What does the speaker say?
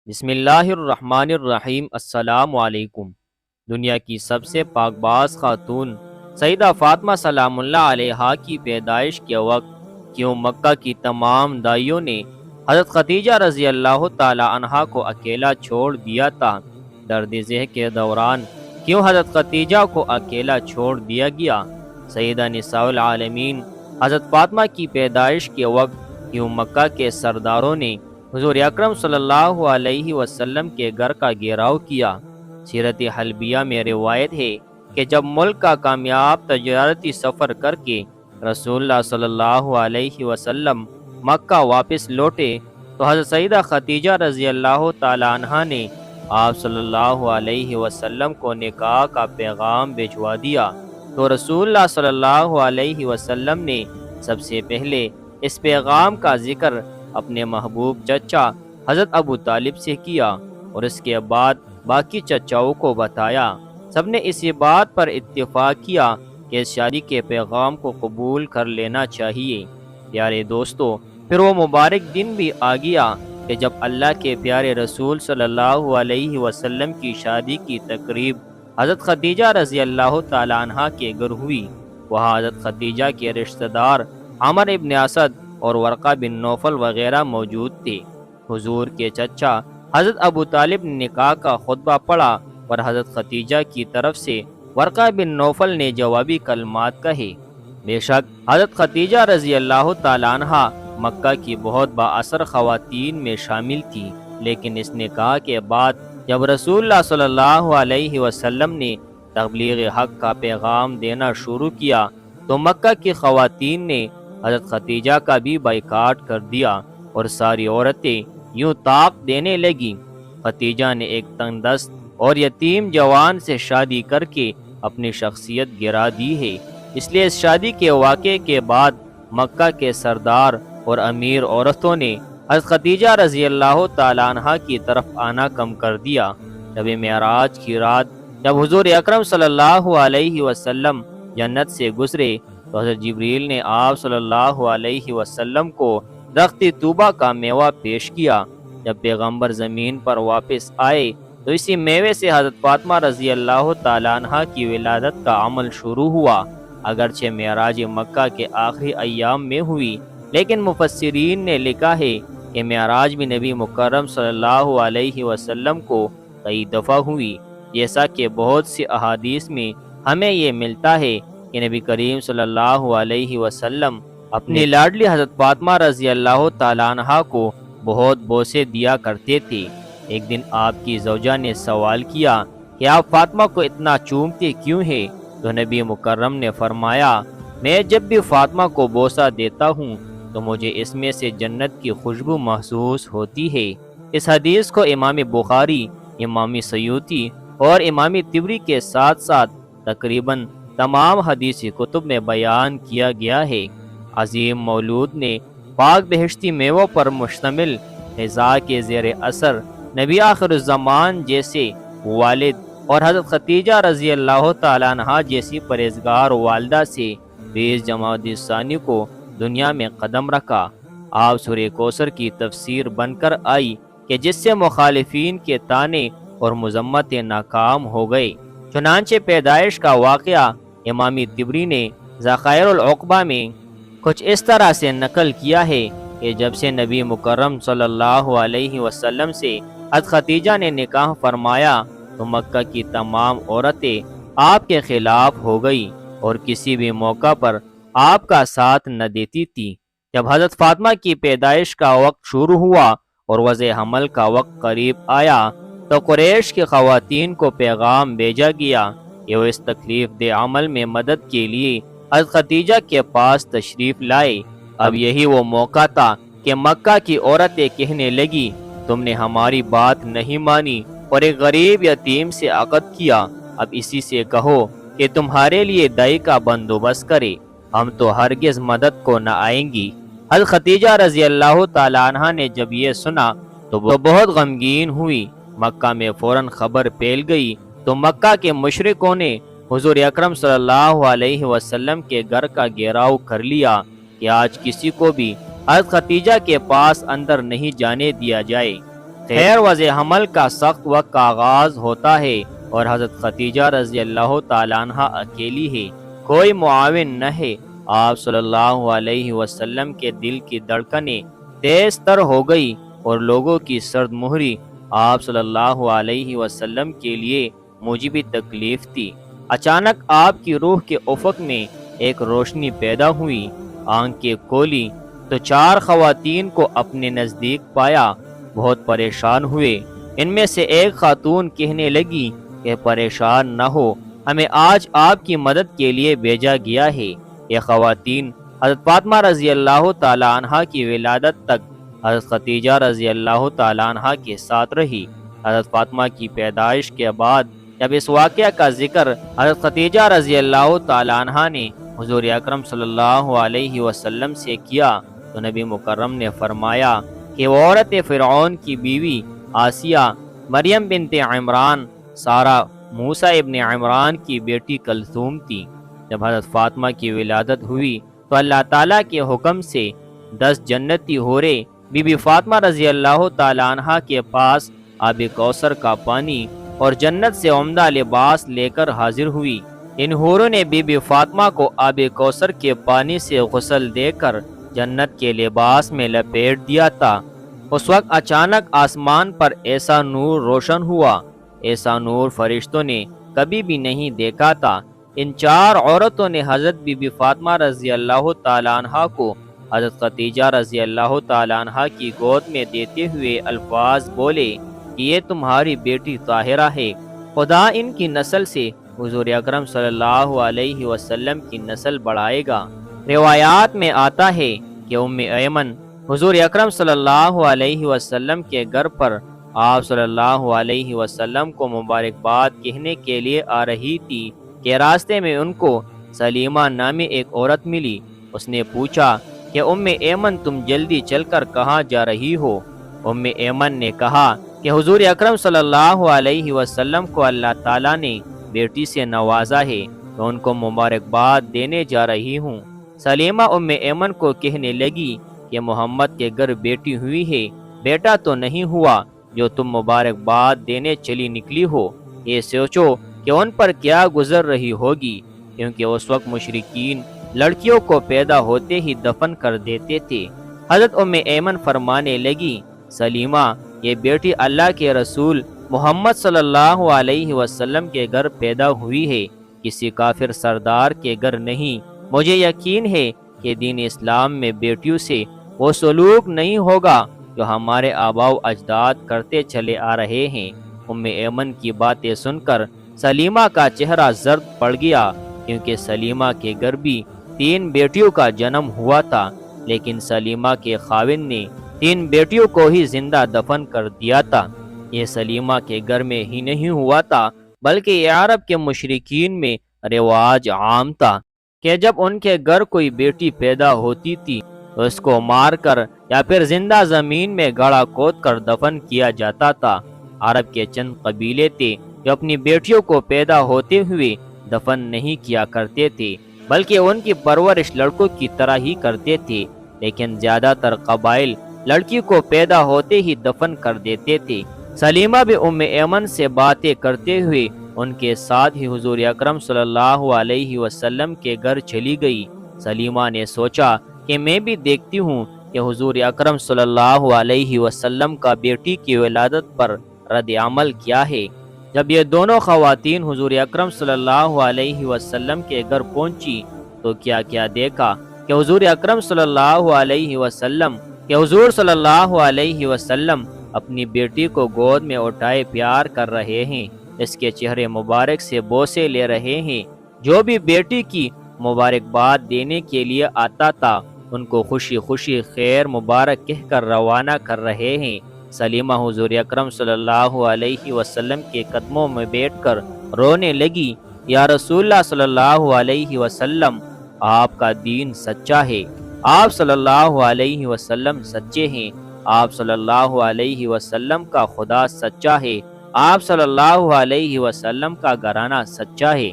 بسم اللہ الرحمن الرحیم۔ السلام علیکم۔ دنیا کی سب سے پاک باز خاتون سیدہ فاطمہ سلام اللہ علیہا کی پیدائش کے وقت کیوں مکہ کی تمام دائیوں نے حضرت خدیجہ رضی اللہ تعالی عنہا کو اکیلا چھوڑ دیا تھا؟ درد ذہ کے دوران کیوں حضرت خدیجہ کو اکیلا چھوڑ دیا گیا؟ سیدہ نساء العالمین حضرت فاطمہ کی پیدائش کے وقت کیوں مکہ کے سرداروں نے حضور اکرم صلی اللہ علیہ وسلم کے گھر کا گھیراؤ کیا؟ سیرت حلبیہ میں روایت ہے کہ جب ملک کا کامیاب تجارتی سفر کر کے رسول اللہ صلی اللہ علیہ وسلم مکہ واپس لوٹے تو حضرت سیدہ خدیجہ رضی اللہ تعالی عنہا نے آپ صلی اللہ علیہ وسلم کو نکاح کا پیغام بھجوا دیا، تو رسول اللہ صلی اللہ علیہ وسلم نے سب سے پہلے اس پیغام کا ذکر اپنے محبوب چچا حضرت ابو طالب سے کیا اور اس کے بعد باقی چچاؤں کو بتایا۔ سب نے اسی بات پر اتفاق کیا کہ اس شادی کے پیغام کو قبول کر لینا چاہیے۔ پیارے دوستو، پھر وہ مبارک دن بھی آ گیا کہ جب اللہ کے پیارے رسول صلی اللہ علیہ وسلم کی شادی کی تقریب حضرت خدیجہ رضی اللہ تعالی عنہا کے گھر ہوئی۔ وہاں حضرت خدیجہ کے رشتہ دار عمر ابن اسد اور ورقہ بن نوفل وغیرہ موجود تھے۔ حضور کے چچا حضرت ابو طالب نے نکاح کا خطبہ پڑھا اور حضرت خدیجہ کی طرف سے ورقہ بن نوفل نے جوابی کلمات کہے۔ بے شک حضرت خدیجہ رضی اللہ تعالی عنہا مکہ کی بہت با اثر خواتین میں شامل تھی، لیکن اس نکاح کے بعد جب رسول اللہ صلی اللہ علیہ وسلم نے تبلیغ حق کا پیغام دینا شروع کیا تو مکہ کی خواتین نے حضرت خدیجہ کا بھی بائیکاٹ کر دیا اور ساری عورتیں یوں طاق دینے لگیں۔ خدیجہ نے ایک تنگ دست اور یتیم جوان سے شادی کر کے اپنی شخصیت گرا دی ہے، اس لیے اس شادی کے واقعے کے بعد مکہ کے سردار اور امیر عورتوں نے حضرت خدیجہ رضی اللہ تعالی عنہا کی طرف آنا کم کر دیا۔ شب معراج کی رات جب حضور اکرم صلی اللہ علیہ وسلم جنت سے گزرے تو حضرت جبریل نے آپ صلی اللہ علیہ وسلم کو درخت طوبہ کا میوہ پیش کیا۔ جب پیغمبر زمین پر واپس آئے تو اسی میوے سے حضرت فاطمہ رضی اللہ تعالی عنہا کی ولادت کا عمل شروع ہوا۔ اگرچہ معراج مکہ کے آخری ایام میں ہوئی، لیکن مفسرین نے لکھا ہے کہ معراج بھی نبی مکرم صلی اللہ علیہ وسلم کو کئی دفعہ ہوئی، جیسا کہ بہت سی احادیث میں ہمیں یہ ملتا ہے کہ نبی کریم صلی اللہ علیہ وسلم اپنی لاڈلی حضرت فاطمہ رضی اللہ تعالی عنہا کو بہت بوسے دیا کرتے تھے۔ ایک دن آپ کی زوجہ نے سوال کیا کہ آپ فاطمہ کو اتنا چومتے کیوں ہیں؟ تو نبی مکرم نے فرمایا، میں جب بھی فاطمہ کو بوسہ دیتا ہوں تو مجھے اس میں سے جنت کی خوشبو محسوس ہوتی ہے۔ اس حدیث کو امام بخاری، امام سیوطی اور امام طبری کے ساتھ ساتھ تقریباً تمام حدیثی کتب میں بیان کیا گیا ہے۔ عظیم مولود نے پاک بہشتی میووں پر مشتمل غذا کے زیر اثر نبی آخر الزمان جیسے والد اور حضرت خدیجہ رضی اللہ تعالی عنہا جیسی پرہیزگار والدہ سے 20 جمادی الثانی کو دنیا میں قدم رکھا۔ آپ سورہ کوثر کی تفسیر بن کر آئی کہ جس سے مخالفین کے طعنے اور مذمتیں ناکام ہو گئے۔ چنانچہ پیدائش کا واقعہ امام طبری نے ذخائر العقبہ میں کچھ اس طرح سے نقل کیا ہے کہ جب سے نبی مکرم صلی اللہ علیہ وسلم سے حضرت خدیجہ نے نکاح فرمایا تو مکہ کی تمام عورتیں آپ کے خلاف ہو گئی اور کسی بھی موقع پر آپ کا ساتھ نہ دیتی تھی۔ جب حضرت فاطمہ کی پیدائش کا وقت شروع ہوا اور وضع حمل کا وقت قریب آیا تو قریش کی خواتین کو پیغام بھیجا گیا کہ وہ اس تکلیف دہ عمل میں مدد کے لیے حضرت خدیجہ کے پاس تشریف لائے۔ اب یہی وہ موقع تھا کہ مکہ کی عورتیں کہنے لگی، تم نے ہماری بات نہیں مانی اور ایک غریب یتیم سے عقد کیا، اب اسی سے کہو کہ تمہارے لیے دائی کا بندوبست کرے، ہم تو ہرگز مدد کو نہ آئیں گی۔ حضرت خدیجہ رضی اللہ تعالی عنہا نے جب یہ سنا تو وہ بہت غمگین ہوئی۔ مکہ میں فوراً خبر پھیل گئی تو مکہ کے مشرکوں نے حضور اکرم صلی اللہ علیہ وسلم کے گھر کا گھیراؤ کر لیا کہ آج کسی کو بھی حضرت خدیجہ کے پاس اندر نہیں جانے دیا جائے۔ خیر وضع حمل کا سخت وقت کا آغاز ہوتا ہے اور حضرت خدیجہ رضی اللہ تعالیٰ عنہ اکیلی ہے، کوئی معاون نہ ہے۔ آپ صلی اللہ علیہ وسلم کے دل کی دھڑکنیں تیز تر ہو گئی اور لوگوں کی سرد مہری آپ صلی اللہ علیہ وسلم کے لیے موجب تکلیف تھی۔ اچانک آپ کی روح کے افق میں ایک روشنی پیدا ہوئی، آنکھیں کھولی تو 4 خواتین کو اپنے نزدیک پایا، بہت پریشان ہوئے۔ ان میں سے ایک خاتون کہنے لگی کہ پریشان نہ ہو، ہمیں آج آپ کی مدد کے لیے بھیجا گیا ہے۔ یہ خواتین حضرت فاطمہ رضی اللہ تعالیٰ عنہ کی ولادت تک حضرت خدیجہ رضی اللہ تعالیٰ عنہ کے ساتھ رہی۔ حضرت فاطمہ کی پیدائش کے بعد جب اس واقعہ کا ذکر حضرت خدیجہ رضی اللہ تعالیٰ عنہ نے حضور اکرم صلی اللہ علیہ وسلم سے کیا تو نبی مکرم نے فرمایا کہ وہ عورت فرعون کی بیوی آسیہ، مریم بنت عمران، سارہ موسیٰ ابن عمران کی بیٹی کلثوم تھی۔ جب حضرت فاطمہ کی ولادت ہوئی تو اللہ تعالیٰ کے حکم سے 10 جنتی حوریں بی بی فاطمہ رضی اللہ تعالیٰ عنہ کے پاس آب کوثر کا پانی اور جنت سے عمدہ لباس لے کر حاضر ہوئی۔ ان حوروں نے بی بی فاطمہ کو آب کوثر کے پانی سے غسل دے کر جنت کے لباس میں لپیٹ دیا تھا۔ اس وقت اچانک آسمان پر ایسا نور روشن ہوا، ایسا نور فرشتوں نے کبھی بھی نہیں دیکھا تھا۔ ان 4 عورتوں نے حضرت بی بی فاطمہ رضی اللہ تعالیٰ عنہ کو حضرت خدیجہ رضی اللہ تعالیٰ عنہ کی گود میں دیتے ہوئے الفاظ بولے کہ یہ تمہاری بیٹی طاہرہ ہے، خدا ان کی نسل سے حضور اکرم صلی اللہ علیہ وسلم کی نسل بڑھائے گا۔ روایات میں آتا ہے کہ ام ایمن حضور اکرم صلی اللہ علیہ وسلم کے گھر پر آپ صلی اللہ علیہ وسلم کو مبارکباد کہنے کے لیے آ رہی تھی کہ راستے میں ان کو سلیمہ نامی ایک عورت ملی۔ اس نے پوچھا کہ ام ایمن تم جلدی چل کر کہاں جا رہی ہو؟ ام ایمن نے کہا کہ حضور اکرم صلی اللہ علیہ وسلم کو اللہ تعالیٰ نے بیٹی سے نوازا ہے تو ان کو مبارکباد دینے جا رہی ہوں۔ سلیمہ ام ایمن کو کہنے لگی کہ محمد کے گھر بیٹی ہوئی ہے، بیٹا تو نہیں ہوا جو تم مبارکباد دینے چلی نکلی ہو۔ یہ سوچو کہ ان پر کیا گزر رہی ہوگی، کیونکہ اس وقت مشرکین لڑکیوں کو پیدا ہوتے ہی دفن کر دیتے تھے۔ حضرت ام ایمن فرمانے لگی، سلیمہ یہ بیٹی اللہ کے رسول محمد صلی اللہ علیہ وسلم کے گھر پیدا ہوئی ہے، کسی کافر سردار کے گھر نہیں۔ مجھے یقین ہے کہ دین اسلام میں بیٹیوں سے وہ سلوک نہیں ہوگا جو ہمارے آباء و اجداد کرتے چلے آ رہے ہیں۔ ام ایمن کی باتیں سن کر سلیمہ کا چہرہ زرد پڑ گیا، کیونکہ سلیمہ کے گھر بھی 3 بیٹیوں کا جنم ہوا تھا، لیکن سلیمہ کے خاوند نے 3 بیٹیوں کو ہی زندہ دفن کر دیا تھا۔ یہ سلیمہ کے گھر میں ہی نہیں ہوا تھا بلکہ یہ عرب کے مشرکین میں رواج عام تھا کہ جب ان کے گھر کوئی بیٹی پیدا ہوتی تھی تو اس کو مار کر یا پھر زندہ زمین میں گڑھا کھود کر دفن کیا جاتا تھا۔ عرب کے چند قبیلے تھے جو اپنی بیٹیوں کو پیدا ہوتے ہوئے دفن نہیں کیا کرتے تھے، بلکہ ان کی پرورش لڑکوں کی طرح ہی کرتے تھے، لیکن زیادہ تر قبائل لڑکی کو پیدا ہوتے ہی دفن کر دیتے تھے۔ سلیمہ بھی ام ایمن سے باتیں کرتے ہوئے ان کے ساتھ ہی حضور اکرم صلی اللہ علیہ وسلم کے گھر چلی گئی۔ سلیمہ نے سوچا کہ میں بھی دیکھتی ہوں کہ حضور اکرم صلی اللہ علیہ وسلم کا بیٹی کی ولادت پر رد عمل کیا ہے۔ جب یہ دونوں خواتین حضور اکرم صلی اللہ علیہ وسلم کے گھر پہنچی تو کیا دیکھا کہ حضور اکرم صلی اللہ علیہ وسلم اپنی بیٹی کو گود میں اٹھائے پیار کر رہے ہیں، اس کے چہرے مبارک سے بوسے لے رہے ہیں۔ جو بھی بیٹی کی مبارکباد دینے کے لیے آتا تھا ان کو خوشی خوشی خیر مبارک کہہ کر روانہ کر رہے ہیں۔ سلیمہ حضور اکرم صلی اللہ علیہ وسلم کے قدموں میں بیٹھ کر رونے لگی، یا رسول اللہ صلی اللہ علیہ وسلم آپ کا دین سچا ہے، آپ صلی اللہ علیہ وسلم سچے ہیں، آپ صلی اللہ علیہ وسلم کا خدا سچا ہے، آپ صلی اللہ علیہ وسلم کا گھرانہ سچا ہے۔